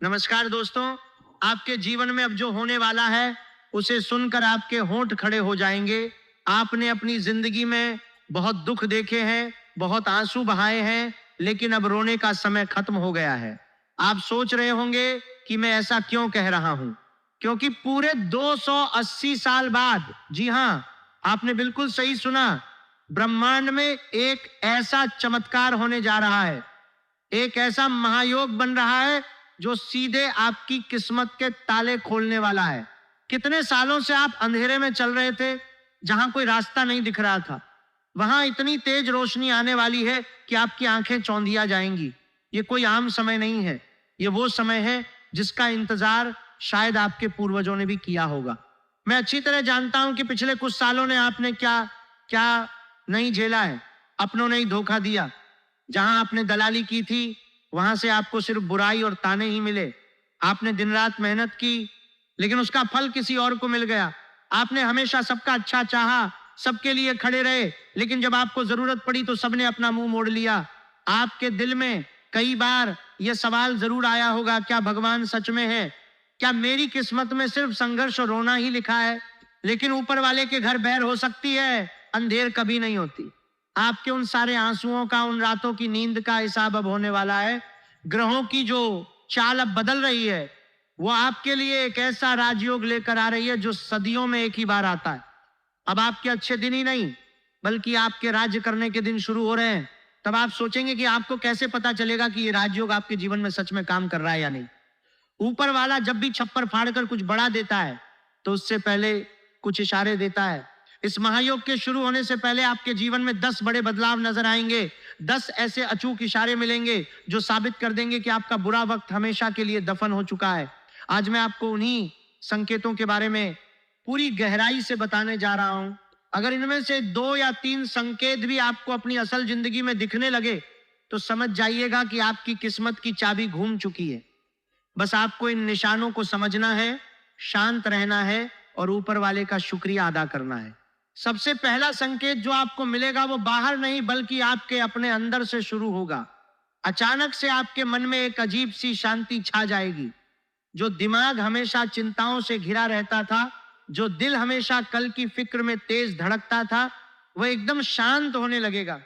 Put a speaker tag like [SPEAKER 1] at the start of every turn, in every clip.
[SPEAKER 1] नमस्कार दोस्तों। आपके जीवन में अब जो होने वाला है उसे सुनकर आपके होंठ खड़े हो जाएंगे। आपने अपनी जिंदगी में बहुत दुख देखे हैं, बहुत आंसू बहाए हैं, लेकिन अब रोने का समय खत्म हो गया है। आप सोच रहे होंगे कि मैं ऐसा क्यों कह रहा हूं, क्योंकि पूरे 280 साल बाद, जी हां, आपने बिल्कुल सही सुना, ब्रह्मांड में एक ऐसा चमत्कार होने जा रहा है, एक ऐसा महायोग बन रहा है जो सीधे आपकी किस्मत के ताले खोलने वाला है। कितने सालों से आप अंधेरे में चल रहे थे, जहां कोई रास्ता नहीं दिख रहा था, वहां इतनी तेज रोशनी आने वाली है कि आपकी आंखें चौंधिया जाएंगी। ये कोई आम समय नहीं है, ये वो समय है जिसका इंतजार शायद आपके पूर्वजों ने भी किया होगा। मैं अच्छी तरह जानता हूं कि पिछले कुछ सालों ने आपने क्या क्या नहीं झेला है। अपनों ने ही धोखा दिया, जहां आपने दलाली की थी वहां से आपको सिर्फ बुराई और ताने ही मिले। आपने दिन रात मेहनत की, लेकिन उसका फल किसी और को मिल गया। आपने हमेशा सबका अच्छा चाहा, सबके लिए खड़े रहे, लेकिन जब आपको जरूरत पड़ी तो सबने अपना मुंह मोड़ लिया। आपके दिल में कई बार यह सवाल जरूर आया होगा, क्या भगवान सच में है? क्या मेरी किस्मत में सिर्फ संघर्ष और रोना ही लिखा है? लेकिन ऊपर वाले के घर बैर हो सकती है, अंधेर कभी नहीं होती। आपके उन सारे आंसुओं का, उन रातों की नींद का हिसाब अब होने वाला है। ग्रहों की जो चाल अब बदल रही है, वो आपके लिए एक ऐसा राजयोग लेकर आ रही है जो सदियों में एक ही बार आता है। अब आपके अच्छे दिन ही नहीं, बल्कि आपके राज्य करने के दिन शुरू हो रहे हैं। तब आप सोचेंगे कि आपको कैसे पता चलेगा कि ये राजयोग आपके जीवन में सच में काम कर रहा है या नहीं। ऊपर वाला जब भी छप्पर फाड़कर कुछ बढ़ा देता है, तो उससे पहले कुछ इशारे देता है। इस महायोग के शुरू होने से पहले आपके जीवन में 10 बड़े बदलाव नजर आएंगे। 10 ऐसे अचूक इशारे मिलेंगे जो साबित कर देंगे कि आपका बुरा वक्त हमेशा के लिए दफन हो चुका है। आज मैं आपको उन्हीं संकेतों के बारे में पूरी गहराई से बताने जा रहा हूं। अगर इनमें से 2 या 3 संकेत भी आपको अपनी असल जिंदगी में दिखने लगे, तो समझ जाइएगा कि आपकी किस्मत की चाबी घूम चुकी है। बस आपको इन निशानों को समझना है, शांत रहना है और ऊपर वाले का शुक्रिया अदा करना है। सबसे पहला संकेत जो आपको मिलेगा वो बाहर नहीं, बल्कि आपके अपने अंदर से शुरू होगा। अचानक से आपके मन में एक अजीब सी शांति छा जाएगी। जो दिमाग हमेशा चिंताओं से घिरा रहता था, जो दिल हमेशा कल की फिक्र में तेज धड़कता था, वह एकदम शांत होने लगेगा।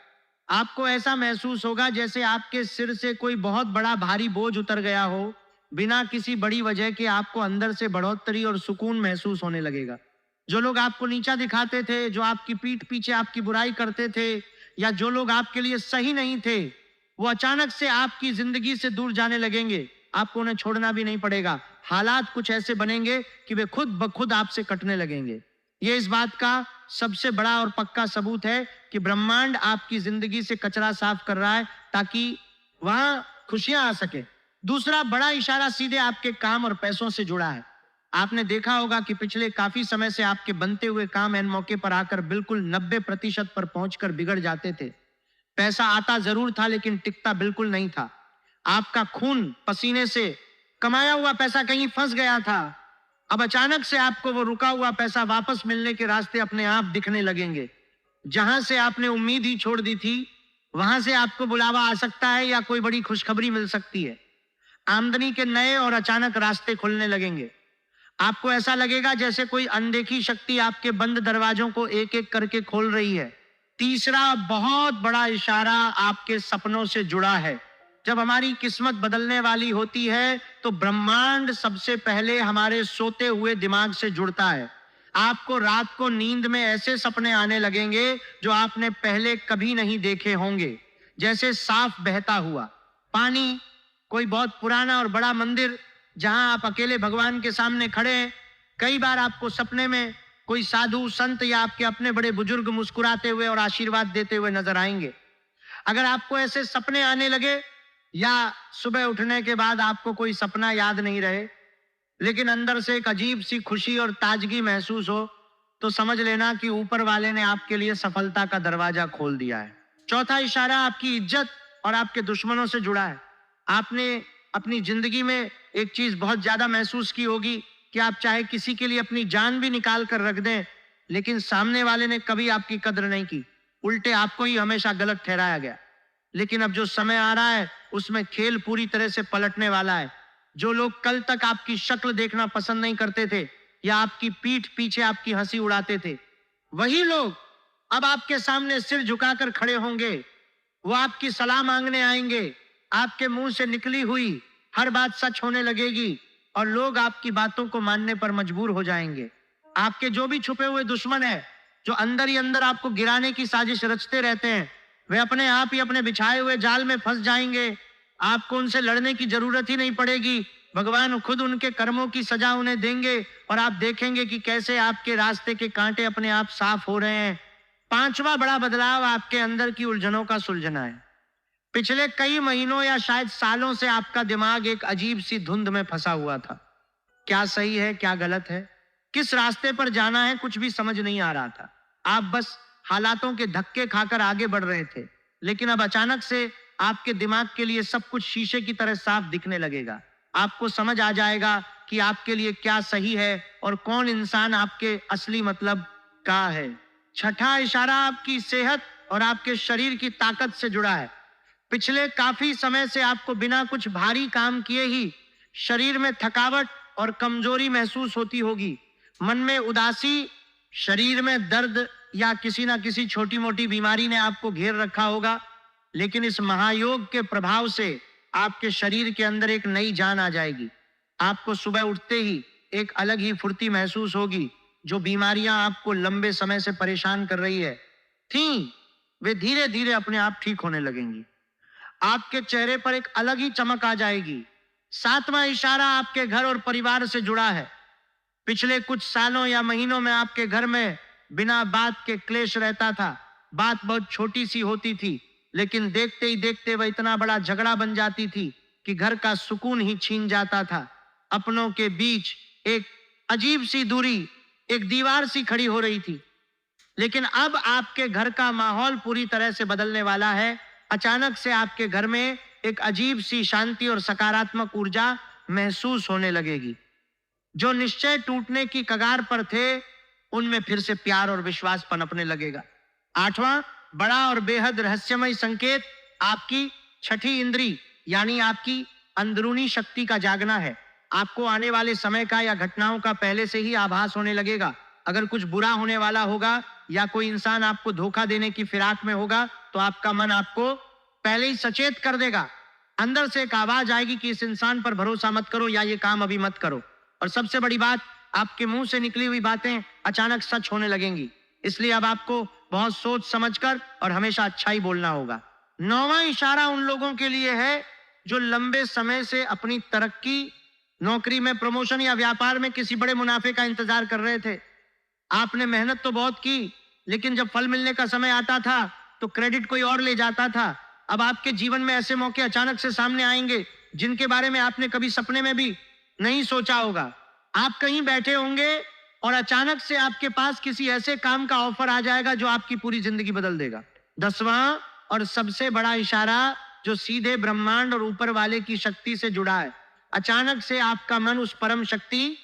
[SPEAKER 1] आपको ऐसा महसूस होगा जैसे आपके सिर से कोई बहुत बड़ा भारी बोझ उतर गया हो। बिना किसी बड़ी वजह के आपको अंदर से बढ़ोतरी और सुकून महसूस होने लगेगा। जो लोग आपको नीचा दिखाते थे, जो आपकी पीठ पीछे आपकी बुराई करते थे, या जो लोग आपके लिए सही नहीं थे, वो अचानक से आपकी जिंदगी से दूर जाने लगेंगे। आपको उन्हें छोड़ना भी नहीं पड़ेगा। हालात कुछ ऐसे बनेंगे कि वे खुद ब खुद आपसे कटने लगेंगे। ये इस बात का सबसे बड़ा और पक्का सबूत है कि ब्रह्मांड आपकी जिंदगी से कचरा साफ कर रहा है, ताकि वहां खुशियां आ सके। दूसरा बड़ा इशारा सीधे आपके काम और पैसों से जुड़ा है। आपने देखा होगा कि पिछले काफी समय से आपके बनते हुए काम एन मौके पर आकर बिल्कुल 90% पर पहुंचकर बिगड़ जाते थे। पैसा आता जरूर था, लेकिन टिकता बिल्कुल नहीं था। आपका खून पसीने से कमाया हुआ पैसा कहीं फंस गया था। अब अचानक से आपको वो रुका हुआ पैसा वापस मिलने के रास्ते अपने आप दिखने लगेंगे। जहां से आपने उम्मीद ही छोड़ दी थी, वहां से आपको बुलावा आ सकता है या कोई बड़ी खुशखबरी मिल सकती है। आमदनी के नए और अचानक रास्ते खुलने लगेंगे। आपको ऐसा लगेगा जैसे कोई अनदेखी शक्ति आपके बंद दरवाजों को एक एक करके खोल रही है। तीसरा बहुत बड़ा इशारा आपके सपनों से जुड़ा है। जब हमारी किस्मत बदलने वाली होती है, तो ब्रह्मांड सबसे पहले हमारे सोते हुए दिमाग से जुड़ता है। आपको रात को नींद में ऐसे सपने आने लगेंगे जो आपने पहले कभी नहीं देखे होंगे, जैसे साफ बहता हुआ पानी, कोई बहुत पुराना और बड़ा मंदिर जहां आप अकेले भगवान के सामने खड़े हैं। कई बार आपको सपने में कोई साधु संत या आपके अपने बड़े बुजुर्ग मुस्कुराते हुए और आशीर्वाद देते हुए नजर आएंगे। अगर आपको ऐसे सपने आने लगे, या सुबह उठने के बाद आपको कोई सपना याद नहीं रहे, लेकिन अंदर से एक अजीब सी खुशी और ताजगी महसूस हो, तो समझ लेना कि ऊपर वाले ने आपके लिए सफलता का दरवाजा खोल दिया है। चौथा इशारा आपकी इज्जत और आपके दुश्मनों से जुड़ा है। आपने अपनी जिंदगी में एक चीज बहुत ज्यादा महसूस की होगी कि आप चाहे किसी के लिए अपनी जान भी निकाल कर रख दें, लेकिन सामने वाले ने कभी आपकी कदर नहीं की। उल्टे आपको ही हमेशा गलत ठहराया गया। लेकिन अब जो समय आ रहा है, उसमें खेल पूरी तरह से पलटने वाला है। जो लोग कल तक आपकी शक्ल देखना पसंद नहीं करते थे या आपकी पीठ पीछे आपकी हंसी उड़ाते थे, वही लोग अब आपके सामने सिर झुकाकर खड़े होंगे। वो आपकी सलाह मांगने आएंगे। आपके मुंह से निकली हुई हर बात सच होने लगेगी और लोग आपकी बातों को मानने पर मजबूर हो जाएंगे। आपके जो भी छुपे हुए दुश्मन है, जो अंदर ही अंदर आपको गिराने की साजिश रचते रहते हैं, वे अपने आप ही अपने बिछाए हुए जाल में फंस जाएंगे। आपको उनसे लड़ने की जरूरत ही नहीं पड़ेगी। भगवान खुद उनके कर्मों की सजा उन्हें देंगे और आप देखेंगे कि कैसे आपके रास्ते के कांटे अपने आप साफ हो रहे हैं। पांचवा बड़ा बदलाव आपके अंदर की उलझनों का सुलझना है। पिछले कई महीनों या शायद सालों से आपका दिमाग एक अजीब सी धुंध में फंसा हुआ था। क्या सही है, क्या गलत है, किस रास्ते पर जाना है, कुछ भी समझ नहीं आ रहा था। आप बस हालातों के धक्के खाकर आगे बढ़ रहे थे। लेकिन अब अचानक से आपके दिमाग के लिए सब कुछ शीशे की तरह साफ दिखने लगेगा। आपको समझ आ जाएगा कि आपके लिए क्या सही है और कौन इंसान आपके असली मतलब का है। छठा इशारा आपकी सेहत और आपके शरीर की ताकत से जुड़ा है। पिछले काफी समय से आपको बिना कुछ भारी काम किए ही शरीर में थकावट और कमजोरी महसूस होती होगी। मन में उदासी, शरीर में दर्द या किसी ना किसी छोटी मोटी बीमारी ने आपको घेर रखा होगा। लेकिन इस महायोग के प्रभाव से आपके शरीर के अंदर एक नई जान आ जाएगी। आपको सुबह उठते ही एक अलग ही फुर्ती महसूस होगी। जो बीमारियां आपको लंबे समय से परेशान कर रही है वे धीरे धीरे अपने आप ठीक होने लगेंगी। आपके चेहरे पर एक अलग ही चमक आ जाएगी। सातवां इशारा आपके घर और परिवार से जुड़ा है। पिछले कुछ सालों या महीनों में आपके घर में बिना बात के क्लेश रहता था। बात बहुत छोटी सी होती थी, लेकिन देखते ही देखते वह इतना बड़ा झगड़ा बन जाती थी कि घर का सुकून ही छीन जाता था। अपनों के बीच एक अजीब सी दूरी, एक दीवार सी खड़ी हो रही थी। लेकिन अब आपके घर का माहौल पूरी तरह से बदलने वाला है। अचानक से आपके घर में एक अजीब सी शांति और सकारात्मक ऊर्जा महसूस होने लगेगी। जो निश्चय टूटने की कगार पर थे, उनमें फिर से प्यार और विश्वास पनपने लगेगा। आठवां बड़ा और बेहद रहस्यमय संकेत आपकी छठी इंद्री यानी आपकी अंदरूनी शक्ति का जागना है। आपको आने वाले समय का या घटनाओं का पहले से ही आभास होने लगेगा। अगर कुछ बुरा होने वाला होगा या कोई इंसान आपको धोखा देने की फिराक में होगा, तो आपका मन आपको पहले ही सचेत कर देगा। अंदर से एक आवाज आएगी कि इस इंसान पर भरोसा मत करो या ये काम अभी मत करो। और सबसे बड़ी बात, आपके मुंह से निकली हुई बातें अचानक सच होने लगेंगी। इसलिए अब आपको बहुत सोच समझकर और हमेशा अच्छा ही बोलना होगा। नौवां इशारा उन लोगों के लिए है जो लंबे समय से अपनी तरक्की, नौकरी में प्रमोशन या व्यापार में किसी बड़े मुनाफे का इंतजार कर रहे थे। आपने मेहनत तो बहुत की, लेकिन जब फल मिलने का समय आता था तो क्रेडिट कोई और ले जाता था। अब आपके जीवन में ऐसे मौके अचानक से सामने आएंगे जिनके बारे में आपने कभी सपने में भी नहीं सोचा होगा। आप कहीं बैठे होंगे और अचानक से आपके पास किसी ऐसे काम का ऑफर आ जाएगा जो आपकी पूरी जिंदगी बदल देगा। 10वां और सबसे बड़ा इशारा जो सीधे ब्रह्मांड और ऊपर वाले की शक्ति से जुड़ा है। अचानक से आपका मन उस परम शक्ति,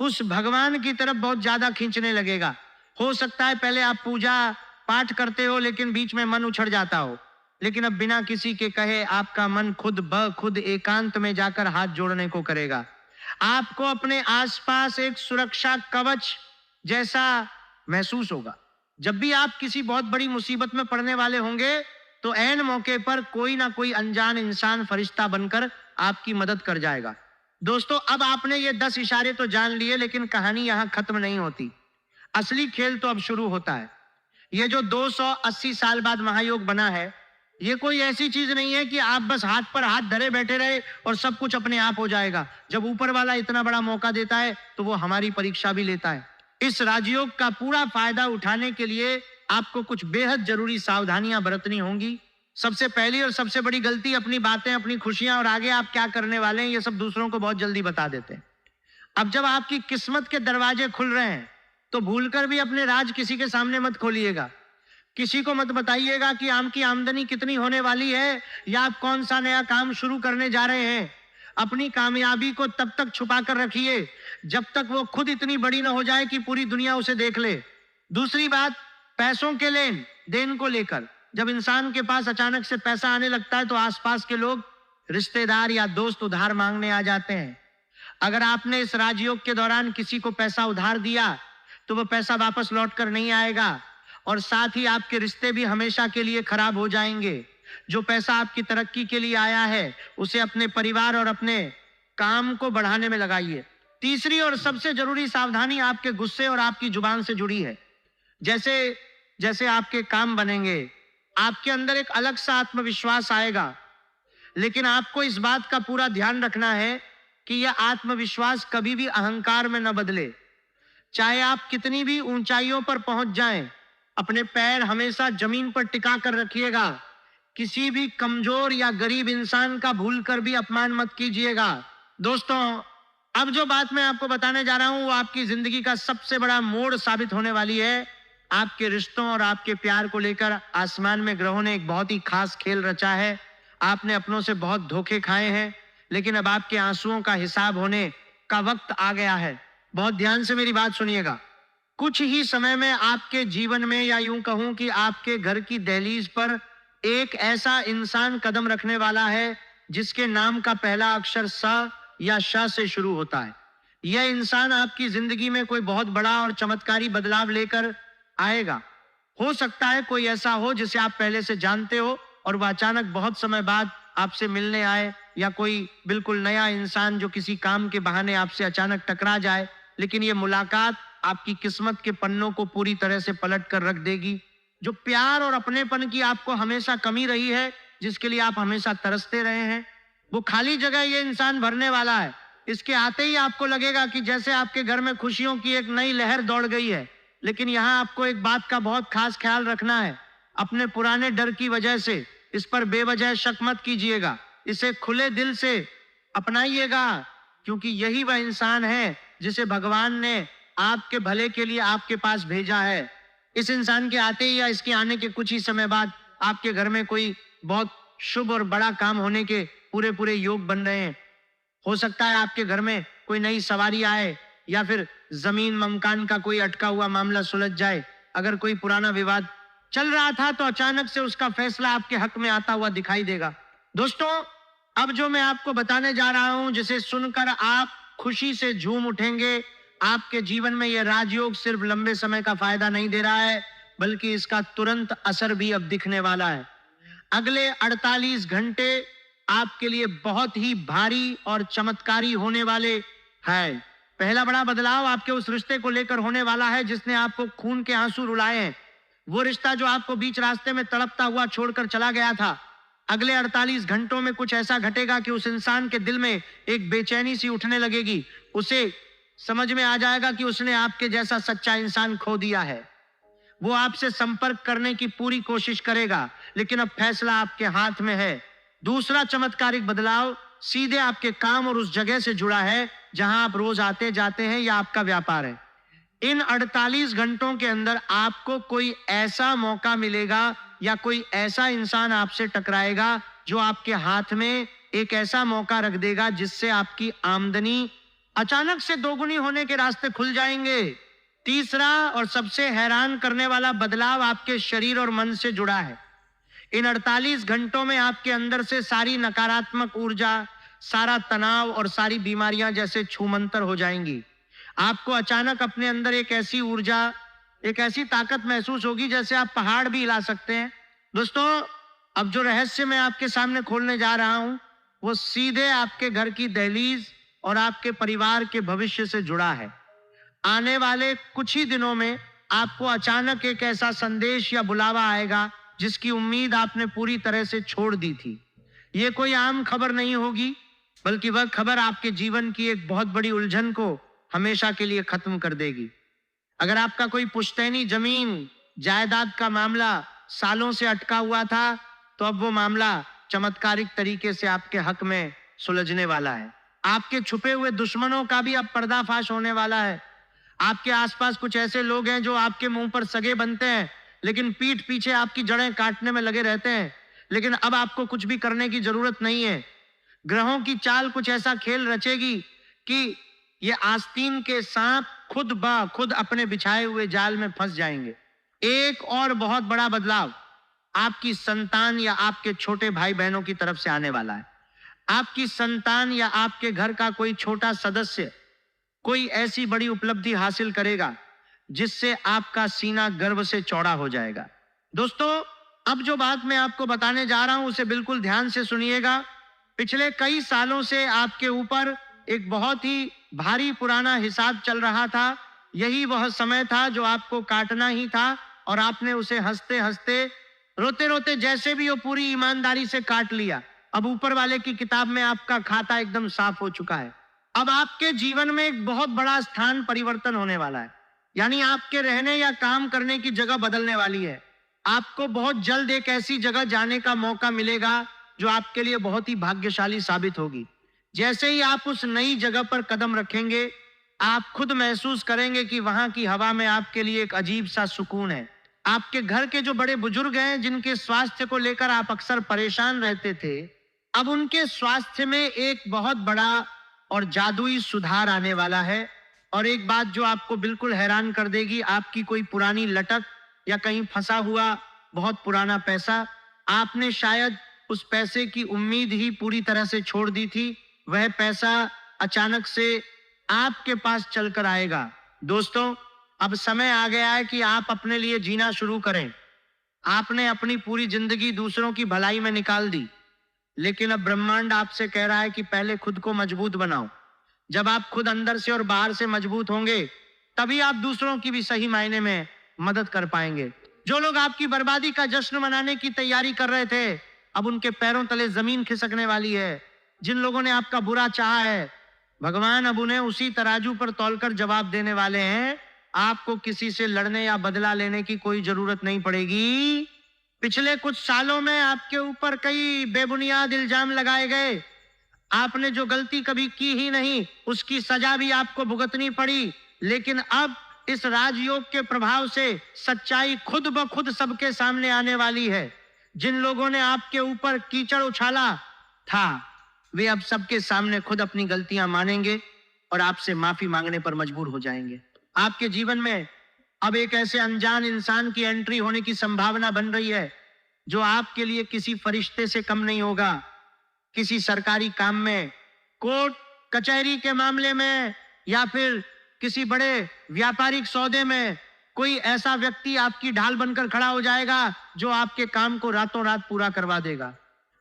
[SPEAKER 1] उस भगवान की तरफ बहुत ज्यादा खींचने लगेगा। हो सकता है पहले आप पूजा पाठ करते हो लेकिन बीच में मन उछड़ जाता हो, लेकिन अब बिना किसी के कहे आपका मन खुद ब खुद एकांत में जाकर हाथ जोड़ने को करेगा। आपको अपने आसपास एक सुरक्षा कवच जैसा महसूस होगा। जब भी आप किसी बहुत बड़ी मुसीबत में पड़ने वाले होंगे तो ऐन मौके पर कोई ना कोई अनजान इंसान फरिश्ता बनकर आपकी मदद कर जाएगा। दोस्तों, अब आपने ये 10 इशारे तो जान लिए, लेकिन कहानी यहां खत्म नहीं होती। असली खेल तो अब शुरू होता है। ये जो 280 साल बाद महायोग बना है, ये कोई ऐसी चीज नहीं है कि आप बस हाथ पर हाथ धरे बैठे रहे और सब कुछ अपने आप हो जाएगा। जब ऊपर वाला इतना बड़ा मौका देता है तो वो हमारी परीक्षा भी लेता है। इस राजयोग का पूरा फायदा उठाने के लिए आपको कुछ बेहद जरूरी सावधानियां बरतनी होंगी। सबसे पहली और सबसे बड़ी गलती, अपनी बातें, अपनी खुशियां और आगे आप क्या करने वाले हैं ये सब दूसरों को बहुत जल्दी बता देते हैं। अब जब आपकी किस्मत के दरवाजे खुल रहे हैं तो भूलकर भी अपने राज किसी के सामने मत खोलिएगा। किसी को मत बताइएगा कि आपकी आमदनी कितनी होने वाली है या आप कौन सा नया काम शुरू करने जा रहे हैं। अपनी कामयाबी को तब तक छुपा कर रखिए जब तक वो खुद इतनी बड़ी ना हो जाए कि पूरी दुनिया उसे देख ले। दूसरी बात, पैसों के लेन देन को लेकर जब इंसान के पास अचानक से पैसा आने लगता है तो आसपास के लोग रिश्तेदार या दोस्त उधार मांगने आ जाते हैं। अगर आपने इस राजयोग के दौरान किसी को पैसा उधार दिया तो वो पैसा वापस लौट कर नहीं आएगा और साथ ही आपके रिश्ते भी हमेशा के लिए खराब हो जाएंगे। जो पैसा आपकी तरक्की के लिए आया है उसे अपने परिवार और अपने काम को बढ़ाने में लगाइए। तीसरी और सबसे जरूरी सावधानी आपके गुस्से और आपकी जुबान से जुड़ी है। जैसे जैसे आपके काम बनेंगे, आपके अंदर एक अलग सा आत्मविश्वास आएगा, लेकिन आपको इस बात का पूरा ध्यान रखना है कि यह आत्मविश्वास कभी भी अहंकार में न बदले। चाहे आप कितनी भी ऊंचाइयों पर पहुंच जाएं, अपने पैर हमेशा जमीन पर टिका कर रखिएगा। किसी भी कमजोर या गरीब इंसान का भूलकर भी अपमान मत कीजिएगा। दोस्तों, अब जो बात मैं आपको बताने जा रहा हूं वो आपकी जिंदगी का सबसे बड़ा मोड़ साबित होने वाली है। आपके रिश्तों और आपके प्यार को लेकर आसमान में ग्रहों ने एक बहुत ही खास खेल रचा है। आपने अपनों से बहुत धोखे खाए हैं, लेकिन अब आपके आंसुओं का हिसाब होने का वक्त आ गया है। बहुत ध्यान से मेरी बात सुनिएगा। कुछ ही समय में आपके जीवन में, या यूं कहूं कि आपके घर की दहलीज पर एक ऐसा इंसान कदम रखने वाला है जिसके नाम का पहला अक्षर स या श से शुरू होता है। यह इंसान आपकी जिंदगी में कोई बहुत बड़ा और चमत्कारी बदलाव लेकर आएगा। हो सकता है कोई ऐसा हो जिसे आप पहले से जानते हो और वह अचानक बहुत समय बाद आपसे मिलने आए, या कोई बिल्कुल नया इंसान जो किसी काम के बहाने आपसे अचानक टकरा जाए, लेकिन यह मुलाकात आपकी किस्मत के पन्नों को पूरी तरह से पलट कर रख देगी। जो प्यार और अपनेपन की आपको हमेशा कमी रही है, जिसके लिए आप हमेशा तरसते रहे हैं, वो खाली जगह ये इंसान भरने वाला है। इसके आते ही आपको लगेगा कि जैसे आपके घर में खुशियों की एक नई लहर दौड़ गई है। लेकिन यहाँ आपको एक बात का बहुत खास ख्याल रखना है। अपने पुराने डर की वजह से इस पर बेवजह शक मत कीजिएगा। इसे खुले दिल से अपनाइएगा, क्योंकि यही वह इंसान है जिसे भगवान ने आपके भले के लिए आपके पास भेजा है। इस इंसान के आते ही या इसके आने के कुछ ही समय बाद आपके घर में कोई बहुत शुभ और बड़ा काम होने के पूरे योग बन रहे हैं। हो सकता है आपके घर में कोई नई सवारी आए, या फिर जमीन मकान का कोई अटका हुआ मामला सुलझ जाए। अगर कोई पुराना विवाद चल रहा था तो अचानक से उसका फैसला आपके हक में आता हुआ दिखाई देगा। दोस्तों, अब जो मैं आपको बताने जा रहा हूं, जिसे सुनकर आप खुशी से झूम उठेंगे। आपके जीवन में यह राजयोग सिर्फ लंबे समय का फायदा नहीं दे रहा है, बल्कि इसका तुरंत असर भी अब दिखने वाला है। अगले 48 घंटे आपके लिए बहुत ही भारी और चमत्कारी होने वाले हैं। पहला बड़ा बदलाव आपके उस रिश्ते को लेकर होने वाला है जिसने आपको खून के आंसू रुलाए हैं। वो रिश्ता जो आपको बीच रास्ते में तड़पता हुआ छोड़कर चला गया था। अगले 48 घंटों में कुछ ऐसा घटेगा कि उस इंसान के दिल में एक बेचैनी सी उठने लगेगी। उसे समझ में आ जाएगा कि उसने आपके जैसा सच्चा इंसान खो दिया है। वो आपसे संपर्क करने की पूरी कोशिश करेगा, लेकिन अब फैसला आपके हाथ में है। दूसरा चमत्कारिक बदलाव सीधे आपके काम और उस जगह से जुड़ा है जहां आप रोज आते जाते हैं या आपका व्यापार है। इन 48 घंटों के अंदर आपको कोई ऐसा मौका मिलेगा या कोई ऐसा इंसान आपसे टकराएगा जो आपके हाथ में एक ऐसा मौका रख देगा जिससे आपकी आमदनी अचानक से दोगुनी होने के रास्ते खुल जाएंगे। तीसरा और सबसे हैरान करने वाला बदलाव आपके शरीर और मन से जुड़ा है। इन 48 घंटों में आपके अंदर से सारी नकारात्मक ऊर्जा, सारा तनाव और सारी बीमारियां जैसे छूमंतर हो जाएंगी। आपको अचानक अपने अंदर एक ऐसी ऊर्जा, एक ऐसी ताकत महसूस होगी जैसे आप पहाड़ भी हिला सकते हैं। दोस्तों, अब जो रहस्य मैं आपके सामने खोलने जा रहा हूं वो सीधे आपके घर की दहलीज और आपके परिवार के भविष्य से जुड़ा है। आने वाले कुछ ही दिनों में आपको अचानक एक ऐसा संदेश या बुलावा आएगा जिसकी उम्मीद आपने पूरी तरह से छोड़ दी थी। ये कोई आम खबर नहीं होगी, बल्कि वह खबर आपके जीवन की एक बहुत बड़ी उलझन को हमेशा के लिए खत्म कर देगी। अगर आपका कोई पुश्तैनी जमीन जायदाद का मामला सालों से अटका हुआ था, तो अब वो मामला चमत्कारिक तरीके से आपके हक में सुलझने वाला है। आपके छुपे हुए दुश्मनों का भी अब पर्दाफाश होने वाला है। आपके आसपास कुछ ऐसे लोग हैं जो आपके मुंह पर सगे बनते हैं, लेकिन पीठ पीछे आपकी जड़ें काटने में लगे रहते हैं। लेकिन अब आपको कुछ भी करने की जरूरत नहीं है। ग्रहों की चाल कुछ ऐसा खेल रचेगी कि ये आस्तीन के सांप खुद ब खुद अपने बिछाए हुए जाल में फंस जाएंगे। एक और बहुत बड़ा बदलाव आपकी संतान या आपके छोटे भाई बहनों की तरफ से आने वाला है। आपकी संतान या आपके घर का कोई छोटा सदस्य कोई ऐसी बड़ी उपलब्धि हासिल करेगा जिससे आपका सीना गर्व से चौड़ा हो जाएगा। दोस्तों, अब जो बात मैं आपको बताने जा रहा हूं उसे बिल्कुल ध्यान से सुनिएगा। पिछले कई सालों से आपके ऊपर एक बहुत ही भारी पुराना हिसाब चल रहा था। यही वह समय था जो आपको काटना ही था और आपने उसे हंसते हंसते, रोते रोते, जैसे भी हो पूरी ईमानदारी से काट लिया। अब ऊपर वाले की किताब में आपका खाता एकदम साफ हो चुका है। अब आपके जीवन में एक बहुत बड़ा स्थान परिवर्तन होने वाला है, यानी आपके रहने या काम करने की जगह बदलने वाली है। आपको बहुत जल्द एक ऐसी जगह जाने का मौका मिलेगा जो आपके लिए बहुत ही भाग्यशाली साबित होगी। जैसे ही आप उस नई जगह पर कदम रखेंगे, आप खुद महसूस करेंगे कि वहां की हवा में आपके लिए एक अजीब सा सुकून है। आपके घर के जो बड़े बुजुर्ग हैं, जिनके स्वास्थ्य को लेकर आप अक्सर परेशान रहते थे, अब उनके स्वास्थ्य में एक बहुत बड़ा और जादुई सुधार आने वाला है। और एक बात जो आपको बिल्कुल हैरान कर देगी, आपकी कोई पुरानी लटक या कहीं फंसा हुआ बहुत पुराना पैसा, आपने शायद उस पैसे की उम्मीद ही पूरी तरह से छोड़ दी थी, वह पैसा अचानक से आपके पास चलकर आएगा। दोस्तों, अब समय आ गया है कि आप अपने लिए जीना शुरू करें। आपने अपनी पूरी जिंदगी दूसरों की भलाई में निकाल दी, लेकिन अब ब्रह्मांड आपसे कह रहा है कि पहले खुद को मजबूत बनाओ। जब आप खुद अंदर से और बाहर से मजबूत होंगे, तभी आप दूसरों की भी सही मायने में मदद कर पाएंगे। जो लोग आपकी बर्बादी का जश्न मनाने की तैयारी कर रहे थे, अब उनके पैरों तले जमीन खिसकने वाली है। जिन लोगों ने आपका बुरा चाहा है, भगवान अब उन्हें उसी तराजू पर तौलकर जवाब देने वाले हैं। आपको किसी से लड़ने या बदला लेने की कोई जरूरत नहीं पड़ेगी। पिछले कुछ सालों में आपके ऊपर कई बेबुनियाद इल्जाम लगाए गए। आपने जो गलती कभी की ही नहीं, उसकी सजा भी आपको भुगतनी पड़ी। लेकिन अब इस राजयोग के प्रभाव से सच्चाई खुद ब खुद सबके सामने आने वाली है। जिन लोगों ने आपके ऊपर कीचड़ उछाला था, वे अब सबके सामने खुद अपनी गलतियां मानेंगे और आपसे माफी मांगने पर मजबूर हो जाएंगे। आपके जीवन में अब एक ऐसे अनजान इंसान की एंट्री होने की संभावना बन रही है जो आपके लिए किसी फरिश्ते से कम नहीं होगा। किसी सरकारी काम में, कोर्ट कचहरी के मामले में, या फिर किसी बड़े व्यापारिक सौदे में कोई ऐसा व्यक्ति आपकी ढाल बनकर खड़ा हो जाएगा जो आपके काम को रातों रात पूरा करवा देगा।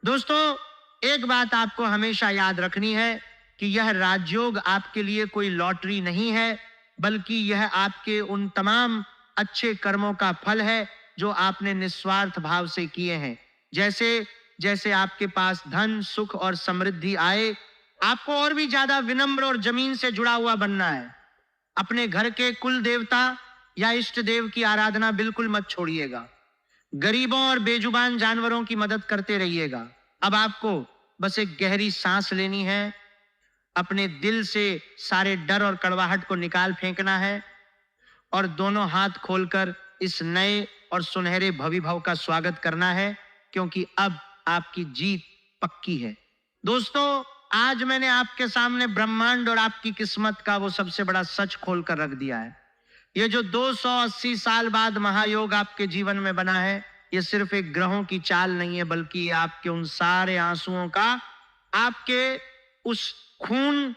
[SPEAKER 1] दोस्तों, एक बात आपको हमेशा याद रखनी है कि यह राजयोग आपके लिए कोई लॉटरी नहीं है, बल्कि यह आपके उन तमाम अच्छे कर्मों का फल है जो आपने निस्वार्थ भाव से किए हैं। जैसे जैसे आपके पास धन, सुख और समृद्धि आए, आपको और भी ज्यादा विनम्र और जमीन से जुड़ा हुआ बनना है। अपने घर के कुल देवता या इष्ट देव की आराधना बिल्कुल मत छोड़िएगा। गरीबों और बेजुबान जानवरों की मदद करते रहिएगा। अब आपको बस एक गहरी सांस लेनी है, अपने दिल से सारे डर और कड़वाहट को निकाल फेंकना है और दोनों हाथ खोलकर इस नए और सुनहरे भविभव का स्वागत करना है, क्योंकि अब आपकी जीत पक्की है। दोस्तों, आज मैंने आपके सामने ब्रह्मांड और आपकी किस्मत का वो सबसे बड़ा सच खोल कर रख दिया है। ये जो 280 साल बाद महायोग आपके जीवन में बना है, ये सिर्फ एक ग्रहों की चाल नहीं है, बल्कि ये आपके उन सारे आंसुओं का, आपके उस खून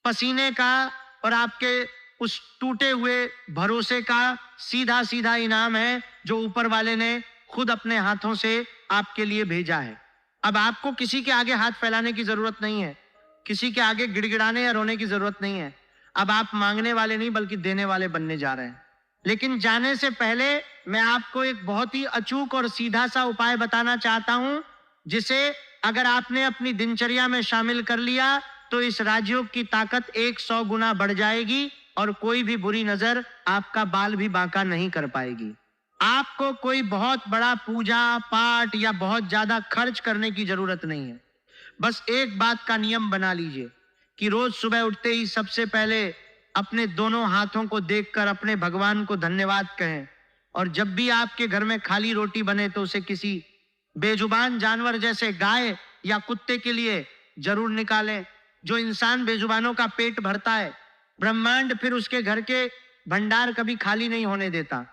[SPEAKER 1] पसीने का और आपके उस टूटे हुए भरोसे का सीधा सीधा इनाम है जो ऊपर वाले ने खुद अपने हाथों से आपके लिए भेजा है। अब आपको किसी के आगे हाथ फैलाने की जरूरत नहीं है, किसी के आगे गिड़गिड़ाने या रोने की जरूरत नहीं है। अब आप मांगने वाले नहीं बल्कि देने वाले बनने जा रहे हैं। लेकिन जाने से पहले मैं आपको एक बहुत ही अचूक और सीधा सा उपाय बताना चाहता हूं, जिसे अगर आपने अपनी दिनचर्या में शामिल कर लिया तो इस राजयोग की ताकत 100 गुना बढ़ जाएगी और कोई भी बुरी नजर आपका बाल भी बांका नहीं कर पाएगी। आपको कोई बहुत बड़ा पूजा पाठ या बहुत ज्यादा खर्च करने की जरूरत नहीं है। बस एक बात का नियम बना लीजिए कि रोज सुबह उठते ही सबसे पहले अपने दोनों हाथों को देखकर अपने भगवान को धन्यवाद कहें, और जब भी आपके घर में खाली रोटी बने तो उसे किसी बेजुबान जानवर जैसे गाय या कुत्ते के लिए जरूर निकालें। जो इंसान बेजुबानों का पेट भरता है, ब्रह्मांड फिर उसके घर के भंडार कभी खाली नहीं होने देता।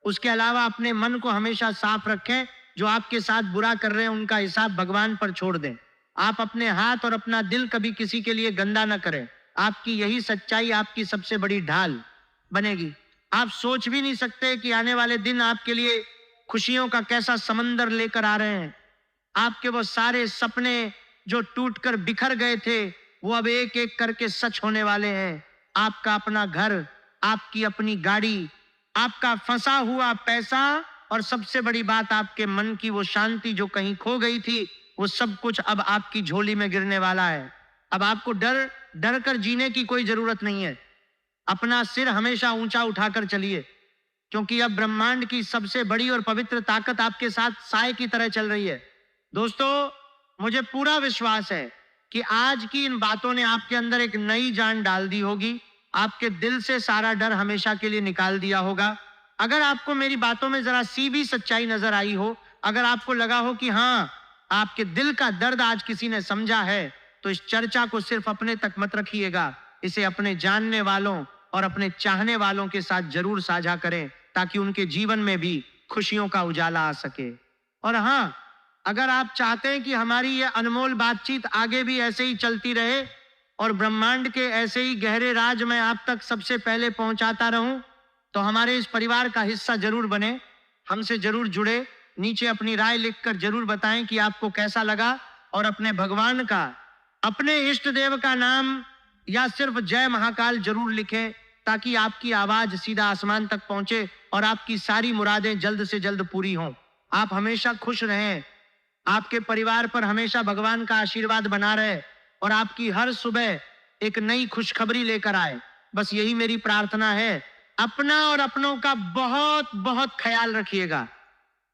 [SPEAKER 1] उसके अलावा अपने मन को हमेशा साफ रखें। जो आपके साथ बुरा कर रहे हैं उनका हिसाब भगवान पर छोड़ दें। आप अपने हाथ और अपना दिल कभी किसी के लिए गंदा न करें। आपकी यही सच्चाई आपकी सबसे बड़ी ढाल बनेगी। आप सोच भी नहीं सकते कि आने वाले दिन आपके लिए खुशियों का कैसा समंदर लेकर आ रहे हैं। आपके वो सारे सपने जो टूटकर बिखर गए थे, वो अब एक एक करके सच होने वाले हैं। आपका अपना घर, आपकी अपनी गाड़ी, आपका फंसा हुआ पैसा और सबसे बड़ी बात आपके मन की वो शांति जो कहीं खो गई थी, वो सब कुछ अब आपकी झोली में गिरने वाला है। अब आपको डर डर कर जीने की कोई जरूरत नहीं है। अपना सिर हमेशा ऊंचा उठाकर चलिए, क्योंकि अब ब्रह्मांड की सबसे बड़ी और पवित्र ताकत आपके साथ साए की तरह चल रही है। दोस्तों, मुझे पूरा विश्वास है कि आज की इन बातों ने आपके अंदर एक नई जान डाल दी होगी। आपके दिल से सारा डर हमेशा के लिए निकाल दिया होगा। अगर आपको मेरी बातों में जरा सी भी सच्चाई नजर आई हो, अगर आपको लगा हो कि हाँ, आपके दिल का दर्द आज किसी ने समझा है, तो इस चर्चा को सिर्फ अपने तक मत रखिएगा। इसे अपने जानने वालों और अपने चाहने वालों के साथ जरूर साझा करें, ताकि उनके जीवन में भी खुशियों का उजाला आ सके। और हाँ, अगर आप चाहते हैं कि हमारी ये अनमोल बातचीत आगे भी ऐसे ही चलती रहे और ब्रह्मांड के ऐसे ही गहरे राज मैं आप तक सबसे पहले पहुंचाता रहूं, तो हमारे इस परिवार का हिस्सा जरूर बने, हमसे जरूर जुड़े। नीचे अपनी राय लिखकर जरूर बताएं कि आपको कैसा लगा, और अपने भगवान का, अपने इष्ट देव का नाम या सिर्फ जय महाकाल जरूर लिखें, ताकि आपकी आवाज सीधा आसमान तक पहुंचे और आपकी सारी मुरादें जल्द से जल्द पूरी हों। आप हमेशा खुश रहें, आपके परिवार पर हमेशा भगवान का आशीर्वाद बना रहे और आपकी हर सुबह एक नई खुशखबरी लेकर आए। बस यही मेरी प्रार्थना है। अपना और अपनों का बहुत बहुत ख्याल रखिएगा।